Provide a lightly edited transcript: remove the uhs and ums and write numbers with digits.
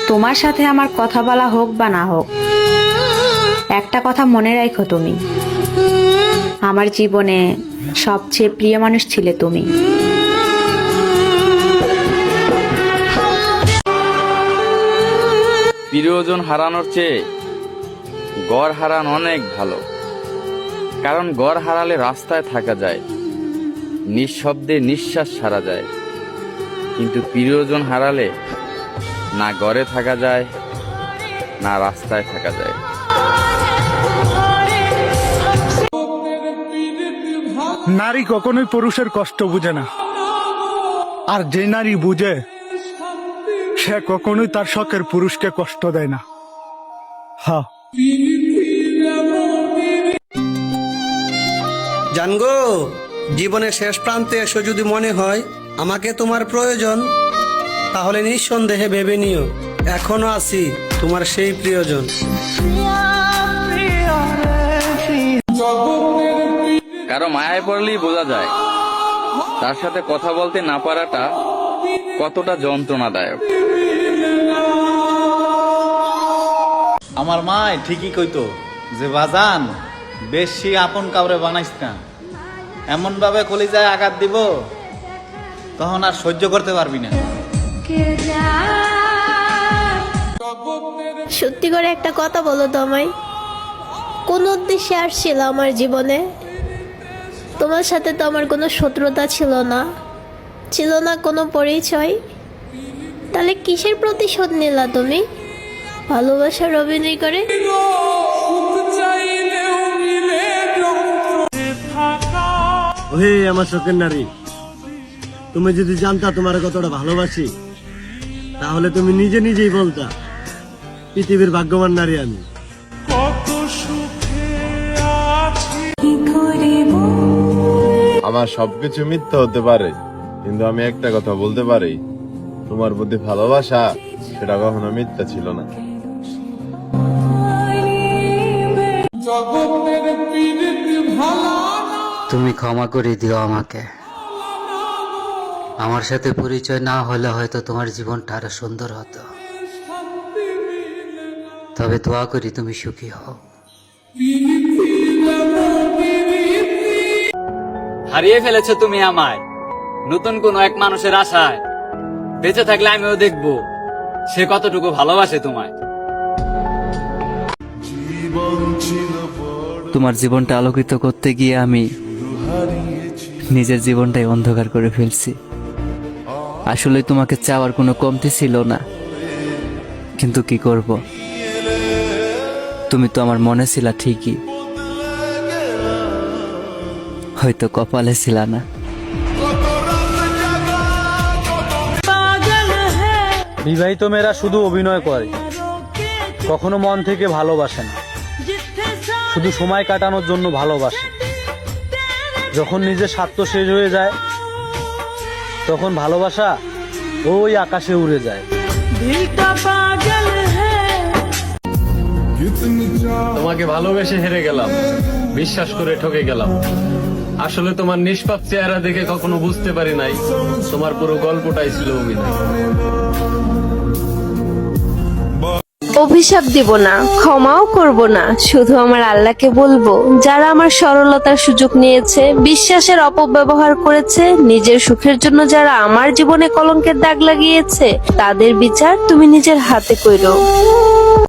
তোমার সাথে আমার কথা বলা হোক বা না হোক, একটা কথা মনে রাখো, তুমি আমার জীবনে সবচেয়ে প্রিয় মানুষ ছিলে তুমি। প্রিয়জন হারানোর চেয়ে গড় হারানো অনেক ভালো, কারণ গড় হারালে রাস্তায় থাকা যায়, নিঃশব্দে নিঃশ্বাস ছাড়া যায়, কিন্তু প্রিয়জন হারালে না গড়ে থাকা যায় না রাস্তায় থাকা যায়। নারী কখনোই পুরুষের কষ্ট বুঝে না, আর যে নারী বুঝে সে কখনোই তার শখের পুরুষকে কষ্ট দেয় না। হ্যাঁ, জানগো, জীবনের শেষ প্রান্তে এসে যদি মনে হয় আমাকে তোমার প্রয়োজন, তাহলে নিঃসন্দেহে ভেবে নিও এখনো আছি তোমার সেই প্রিয়জন। কারো মায়ায় পড়লেই বোঝা যায় তার সাথে কথা বলতে না পারাটা কতটা যন্ত্রণাদায়ক। আমার মা ঠিকই কইতো যে বাজান বেশি আপন কাউরে বানাইস না, এমন ভাবে কলিজায় আঘাত দিব তখন আর সহ্য করতে পারবি না। সত্যি করে একটা কথা বলো তো আমায়, কোন উদ্দেশ্যে আসছিল আমার জীবনে? তোমার সাথে তো আমার কোনো শত্রুতা ছিল না, ছিল না কোনো পরিচয়, তাহলে কিসের প্রতিশোধ নিলা তুমি ভালোবাসার অভিনয় করে? ওহে আমার শখের নারী, তুমি যদি জানতা তোমার কতটা ভালোবাসি, তাহলে তুমি নিজে নিজেই বলতা পৃথিবীর ভাগ্যবান নারী আমি। আমার সবকিছু মিথ্যা হতে পারে, কিন্তু আমি একটা কথা বলতে পারি, তোমার প্রতি ভালোবাসা সেটা কখনো মিথ্যা ছিল না। তুমি ক্ষমা করে দিও আমাকে। আমার সাথে পরিচয় না হলে হয়তো তোমার জীবনটা আরো সুন্দর হতো, তবে দোয়া করি তুমি সুখী হও। হারিয়ে ফেলেছো তুমি আমায় নতুন কোন এক মানুষের আশায়, বেঁচে থাকলে আমিও দেখবো সে কতটুকু ভালোবাসে তোমায়। তোমার জীবনটা আলোকিত করতে গিয়ে আমি নিজের জীবনটাই অন্ধকার করে ফেলছি। আসলে তোমাকে চাওয়ার কোনো কমতি ছিল না, কিন্তু কি করব, তুমি তো আমার মনে ছিলা ঠিকই, হয়তো কপালে ছিল না। বিবাহিত মেয়েরা শুধু অভিনয় করে, কখনো মন থেকে ভালোবাসে না, শুধু সময় কাটানোর জন্য ভালোবাসে। যখন নিজের স্বার্থ শেষ হয়ে যায় তখন ভালোবাসা ওই আকাশে উড়ে যায়। তোমাকে ভালোবেসে হেরে গেলাম, বিশ্বাস করে ঠকে গেলাম। আসলে তোমার নিষ্পাপ চেহারা দেখে কখনো বুঝতে পারি নাই তোমার পুরো গল্পটাই ছিল অভিনয়। অভিশাপ দিব না, ক্ষমাও করব না, শুধু আমার আল্লাহকে বলবো, যারা আমার সরলতার সুযোগ নিয়েছে, বিশ্বাসের অপব্যবহার করেছে, নিজের সুখের জন্য যারা আমার জীবনে কলঙ্কের দাগ লাগিয়েছে, তাদের বিচার তুমি নিজের হাতে কইরো।